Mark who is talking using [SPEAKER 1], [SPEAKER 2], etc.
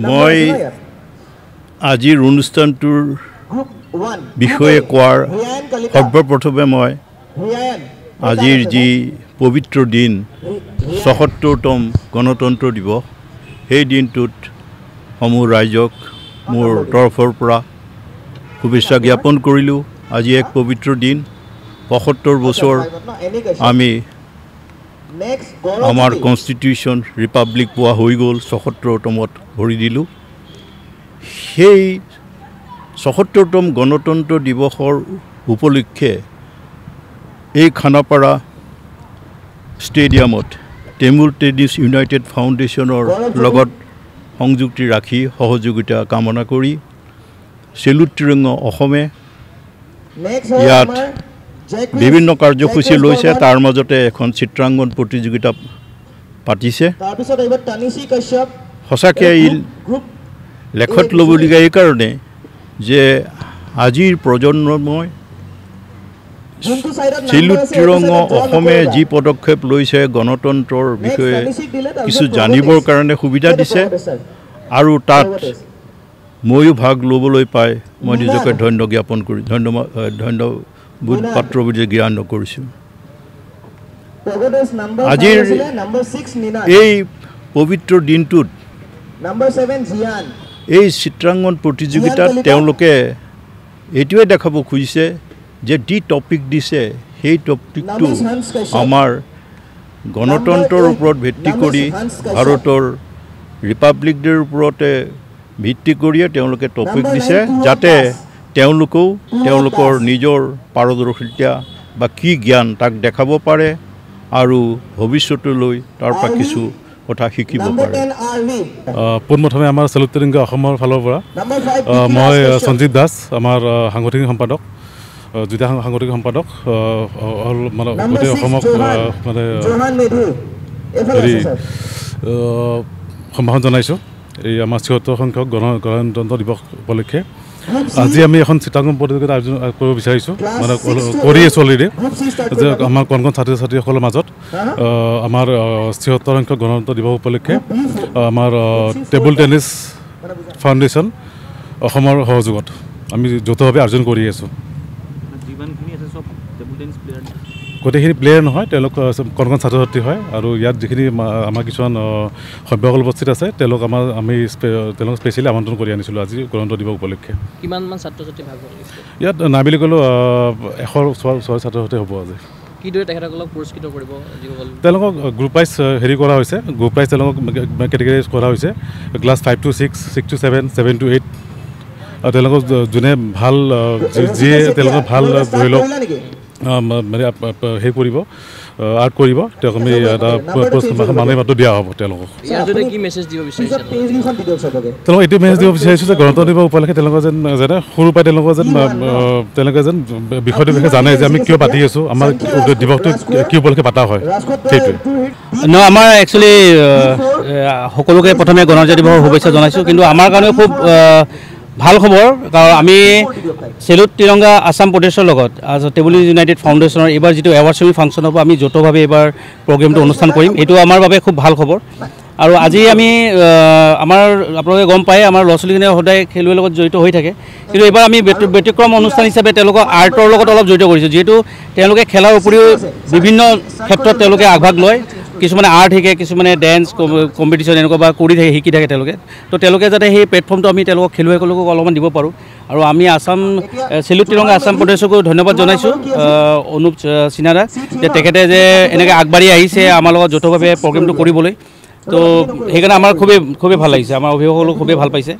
[SPEAKER 1] মই আজিৰ অনুষ্ঠানটোৰ বিষয়ে কোৱাৰ সৰ্বপ্ৰথমে মই আজিৰ যি পবিত্ৰ দিন ৭৭তম গণতন্ত্ৰ দিৱস সেই দিনটোত সমূহ ৰাইজক মোৰ তৰফৰ পৰা শুভেচ্ছা জ্ঞাপন কৰিলোঁ। আজি এক পবিত্ৰ দিন ৭৫ বছৰ আমি আমাৰ কনষ্টিটিউশ্যন ৰিপাব্লিক পোৱা হৈ গ'ল ৭৭তমত ভৰি দিলোঁ। সেই ৭৭তম গণতন্ত্ৰ দিৱসৰ উপলক্ষে এই খানাপাৰা ষ্টেডিয়ামত টেবুল টেনিছ ইউনাইটেড ফাউণ্ডেশ্যনৰ লগত সংযুক্তি ৰাখি সহযোগিতা কামনা কৰি চেলুট ত্ৰিৰংগা অসমে ইয়াত বিভিন্ন কাৰ্যসূচী লৈছে। তাৰ মাজতে এখন চিত্ৰাংকন প্ৰতিযোগিতা পাতিছে। সঁচাকৈ এই লেখত ল'বলগীয়া এইকাৰণে যে আজিৰ প্ৰজন্মই চেলুট ত্ৰিৰংগা অসমে যি পদক্ষেপ লৈছে গণতন্ত্ৰৰ বিষয়ে কিছু জানিবৰ কাৰণে সুবিধা দিছে আৰু তাত ময়ো ভাগ ল'বলৈ পাই মই নিজকে ধন্য জ্ঞাপন কৰি ধন্যবাদ পাত্ৰ বুলি জ্ঞান কৰিছোঁ। আজিৰ এই পবিত্ৰ দিনটোত এই চিত্ৰাংকন প্ৰতিযোগিতাত তেওঁলোকে এইটোৱে দেখাব খুজিছে যে যি টপিক দিছে সেই টপিকটো আমাৰ গণতন্ত্ৰৰ ওপৰত ভিত্তি কৰি ভাৰতৰ ৰিপাব্লিক ডেৰ ওপৰতে ভিত্তি কৰিয়ে তেওঁলোকে টপিক দিছে যাতে তেওঁলোকেও তেওঁলোকৰ নিজৰ পাৰদৰ্শিতা বা কি জ্ঞান তাক দেখাব পাৰে আৰু ভৱিষ্যতলৈ তাৰ পৰা কিছু কথা শিকিব পাৰে।
[SPEAKER 2] পোনপ্ৰথমে আমাৰ চেলুট ত্ৰিৰংগা অসমৰ ফালৰ পৰা মই সঞ্জীৱ দাস আমাৰ সাংগঠনিক সম্পাদক দুটা সাংগঠনিক সম্পাদক মানে গোটেই অসমক মানে হেৰি সম্ভাষণ জনাইছোঁ এই আমাৰ ৭৬ সংখ্যক গণতন্ত্ৰ দিৱস উপলক্ষে। আজি আমি এখন চিত্ৰাংকন প্ৰতিযোগিতা আয়োজন কৰিব বিচাৰিছোঁ মানে কৰি আছোঁ অলৰেডি যে আমাৰ কণ কণ ছাত্ৰ ছাত্ৰীসকলৰ মাজত আমাৰ ৭৬ সংখ্যক গণতন্ত্ৰ দিৱস উপলক্ষে আমাৰ টেবুল টেনিছ ফাউণ্ডেশ্যন অসমৰ সহযোগত আমি যৌথভাৱে আয়োজন কৰি আছোঁ। গোটেইখিনি প্লেয়াৰ নহয়, তেওঁলোক কণ কণ ছাত্ৰ ছাত্ৰী হয় আৰু ইয়াত যিখিনি আমাৰ কিছুমান সভ্যসকল উপস্থিত আছে তেওঁলোক তেওঁলোকক স্পেচিয়েলি আমন্ত্ৰণ কৰি আনিছিলোঁ আজি গণতন্ত্ৰ দিৱস উপলক্ষে।
[SPEAKER 3] কিমানমান ছাত্ৰ ছাত্ৰী ভাগ ল'ব?
[SPEAKER 2] ইয়াত নাই বুলি ক'লেও ১০০ ছাত্ৰ ছাত্ৰী হ'ব আজি।
[SPEAKER 3] কিদৰে তেখেতসকলক পুৰস্কৃত কৰিব?
[SPEAKER 2] তেওঁলোকক গ্ৰুপ ৱাইজ হেৰি কৰা হৈছে, গ্ৰুপ ৱাইজ তেওঁলোকক কেটেগৰাইজ কৰা হৈছে ক্লাছ 5 to 6, 6 to 7, 7 to 8 আৰু তেওঁলোকক যোনে ভাল যিয়ে তেওঁলোকক ভাল ধৰি লওক হেৰি কৰিব আৰ্ট কৰিব তেওঁক আমি এটা মানে মাত্ৰ দিয়া হ'ব। তেওঁলোকক তেওঁলোকক এইটো মেছেজ দিব বিচাৰিছোঁ যে গণতন্ত্ৰ দিৱস উপলক্ষে তেওঁলোকে যেন সৰুৰ পৰাই তেওঁলোকে যেন বিষয়টোৰ বিষয়ে জানে যে আমি কিয় পাতি আছোঁ, আমাৰ দিৱসটো কি উপলক্ষে পতা হয়। সেইটোৱে
[SPEAKER 3] আমাৰ একচুৱেলি সকলোকে প্ৰথমে গণতন্ত্ৰ দিৱসৰ শুভেচ্ছা জনাইছোঁ, কিন্তু আমাৰ কাৰণে খুব ভাল খবৰ কাৰণ আমি চেলুট ত্ৰিৰংগা আছাম প্ৰদেশৰ লগত টেবুল টেনিছ ইউনাইটেড ফাউণ্ডেশ্যনৰ এইবাৰ যিটো এৱাৰ্ড চেৰিমনি ফাংচন হ'ব আমি যৌথভাৱে এইবাৰ প্ৰগ্ৰেমটো অনুষ্ঠান কৰিম। এইটো আমাৰ বাবে খুব ভাল খবৰ। আৰু আজি আমি আমাৰ আপোনালোকে গম পায় আমাৰ ল'ৰা ছোৱালীখিনিয়ে সদায় খেলুৱৈৰ লগত জড়িত হৈ থাকে, কিন্তু এইবাৰ আমি ব্যতিক্ৰম অনুষ্ঠান হিচাপে তেওঁলোকক আৰ্টৰ লগত অলপ জড়িত কৰিছোঁ। যিহেতু তেওঁলোকে খেলাৰ উপৰিও বিভিন্ন ক্ষেত্ৰত তেওঁলোকে আগভাগ লয়, কিছুমানে আৰ্ট শিকে, কিছুমানে ডেন্স কম্পিটিশ্যন এনেকুৱা বা কৰি থাকে শিকি থাকে তেওঁলোকে। তো তেওঁলোকে যাতে সেই প্লেটফৰ্মটো আমি তেওঁলোকক খেলুৱৈসকলকো অলপমান দিব পাৰোঁ। আৰু আমি চেলুট ত্ৰিৰংগা আছাম প্ৰদেশকো ধন্যবাদ জনাইছোঁ অনুপ সিনহাৰা যে তেখেতে যে এনেকৈ আগবাঢ়ি আহিছে আমাৰ লগত যৌথভাৱে প্ৰগ্ৰেমটো কৰিবলৈ। তো সেইকাৰণে আমাৰ খুবেই ভাল লাগিছে, আমাৰ অভিভাৱকসকলেও খুবেই ভাল পাইছে।